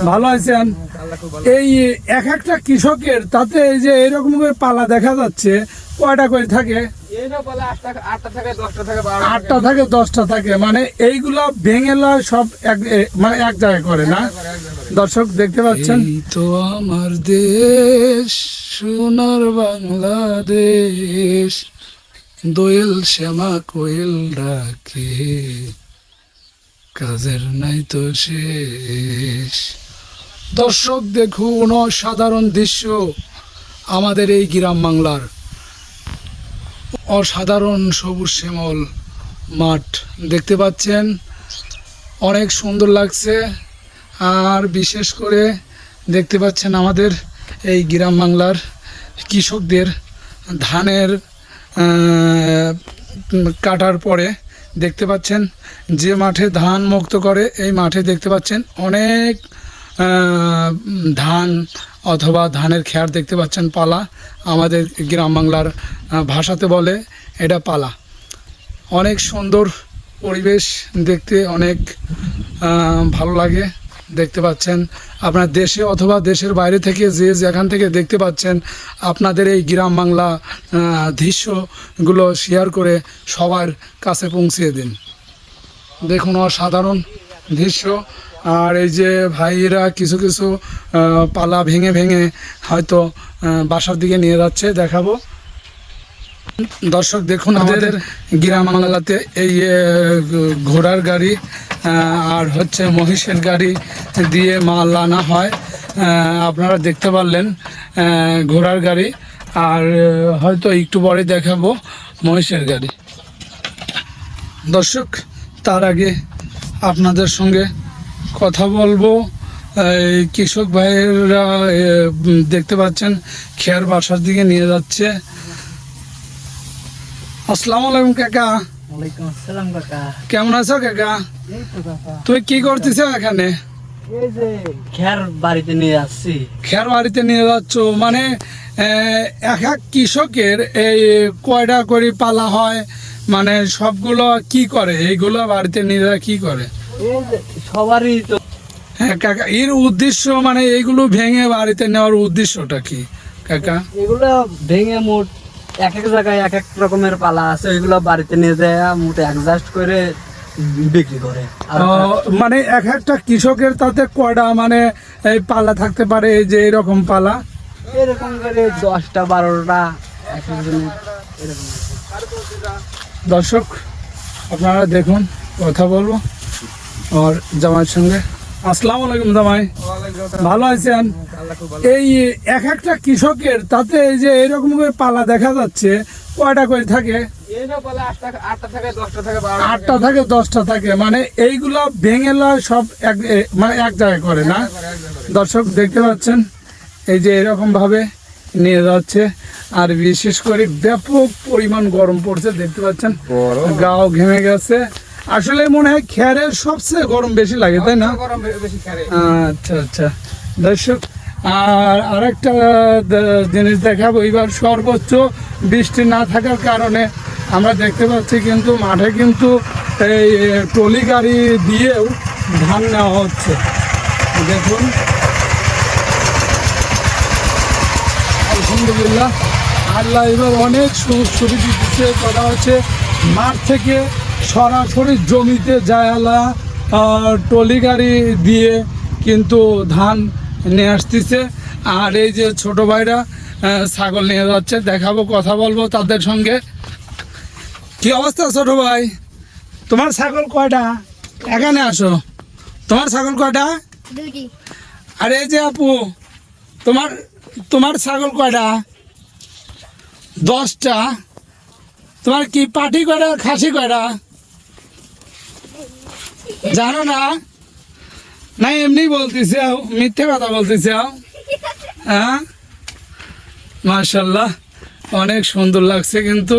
ভালো আছেন? এই এক একটা কৃষকের তাতে এই যে এরকম করে পালা দেখা যাচ্ছে, কয়টা করে থাকে? 8টা থাকে 10টা থাকে, মানে এইগুলো ভেঙে লয় সব মানে এক জায়গায় করে না? দর্শক দেখতে পাচ্ছেন, তো আমার দেশ সোনার বাংলাদেশ, দোয়েল শ্যামা কোয়েল ডাকে, কাজের নাই তো শেষ। দর্শক দেখুন অসাধারণ দৃশ্য আমাদের এই গ্রাম বাংলার, অসাধারণ সবুজ শ্যামল মাঠ দেখতে পাচ্ছেন, অনেক সুন্দর লাগছে। আর বিশেষ করে দেখতে পাচ্ছেন আমাদের এই গ্রাম বাংলার কৃষকদের ধানের কাটার পরে দেখতে পাচ্ছেন যে মাঠে ধান মুক্ত করে, এই মাঠে দেখতে পাচ্ছেন অনেক ধান অথবা ধানের খ্যার দেখতে পাচ্ছেন, পালা। আমাদের গ্রাম বাংলার ভাষাতে বলে এটা পালা। অনেক সুন্দর পরিবেশ, দেখতে অনেক ভালো লাগে। দেখতে পাচ্ছেন আপনার দেশে অথবা দেশের বাইরে থেকে যে যেখান থেকে দেখতে পাচ্ছেন, আপনাদের এই গ্রাম বাংলা দৃশ্যগুলো শেয়ার করে সবার কাছে পৌঁছিয়ে দিন। দেখুন অসাধারণ দৃশ্য। আর এই যে ভাইয়েরা কিছু কিছু পালা ভেঙে ভেঙে হয়তো বাসার দিকে নিয়ে যাচ্ছে, দেখাবো। দর্শক দেখুন আমাদের গ্রাম বাংলাতে এই ঘোড়ার গাড়ি আর হচ্ছে মহিষের গাড়ি দিয়ে মাল আনা হয়। আপনারা দেখতে পারলেন ঘোড়ার গাড়ি, আর হয়তো একটু পরে দেখাবো মহিষের গাড়ি। দর্শক তার আগে আপনাদের সঙ্গে কথা বলবো। কৃষক ভাইয়েরা দেখতে পাচ্ছেন খেয়ার বাসার দিকে নিয়ে যাচ্ছে। আসসালামু আলাইকুম কাকা। ওয়ালাইকুম আসসালাম কাকা। কেমন আছো কাকা? এই তো কাকা। তুই কি করতেছ এখানে? এই যে খের বাড়িতে নিয়ে আসছি। খের বাড়িতে নিয়ে যাচ্ছ, মানে এক এক কৃষকের এই কয়টা করে পালা হয়, মানে সবগুলো কি করে? এইগুলো বাড়িতে নিয়ে যায় কি করে? এই যে সবারই তো। হ্যাঁ কাকা, এর উদ্দেশ্য মানে এইগুলো ভেঙে বাড়িতে নেওয়ার উদ্দেশ্যটা কি কাকা? এগুলো ভেঙে মোট এক এক জায়গায় এক এক রকমের পালা আছে, ওইগুলো বাড়িতে নিয়ে যায় মোট অ্যাডজাস্ট করে বিক্রি করে। মানে এক একটা কৃষকের তাতে কয়টা মানে এই পালা থাকতে পারে, এই যে এরকম পালা? এরকম করে 10টা 12টা এক একজনের এরকম। দর্শক আপনারা দেখুন, কথা বলবো আর জামাইয়ের সঙ্গে। আসসালামু আলাইকুম জামাই, ভালো আছেন? এই এক একটা কৃষকের তাতে এই যে এরকম করে পালা দেখা যাচ্ছে, কয়টা করে থাকে? 8টা থাকে 10টা থাকে, মানে এইগুলো ভেঙে লয় সব মানে এক জায়গায় করে না? দর্শক দেখতে পাচ্ছেন এই যে এরকম ভাবে নিয়ে যাচ্ছে। আর বিশেষ করে ব্যাপক পরিমাণ গরম পড়ছে, দেখতে পাচ্ছেন গাও ঘেমে গেছে। আসলে মনে হয় খেয়ারের সবচেয়ে গরম বেশি লাগে, তাই না? আচ্ছা আচ্ছা দর্শক, আর আরেকটা জিনিস দেখাবো। এবার সর্বোচ্চ বৃষ্টি না থাকার কারণে আমরা দেখতে পাচ্ছি কিন্তু মাঠে কিন্তু এই ট্রলি গাড়ি দিয়েও ধান নেওয়া হচ্ছে। দেখুন আলহামদুলিল্লাহ, আল্লাহ এবার অনেক সুবিধা দিচ্ছে। কথা হচ্ছে মাঠ থেকে সরাসরি জমিতে যায় আল্লাহ ট্রলি গাড়ি দিয়ে কিন্তু ধান নিয়ে আসতেছে। আর এই যে ছোট ভাইরা ছাগল নিয়ে যাচ্ছে, দেখাবো, কথা বলবো তাদের সঙ্গে। কি অবস্থা ছোট ভাই? তোমার ছাগল কয়টা? এখানে আসো। তোমার ছাগল কয়টা? আর এই যে আপু, তোমার ছাগল কয়টা? 10টা। তোমার কি পাটি কয়টা, খাসি কয়টা জানো না? না এমনি বলতেছে, মিথ্যে কথা বলতেছে। হ্যাঁ মাশাআল্লাহ, অনেক সুন্দর লাগছে কিন্তু।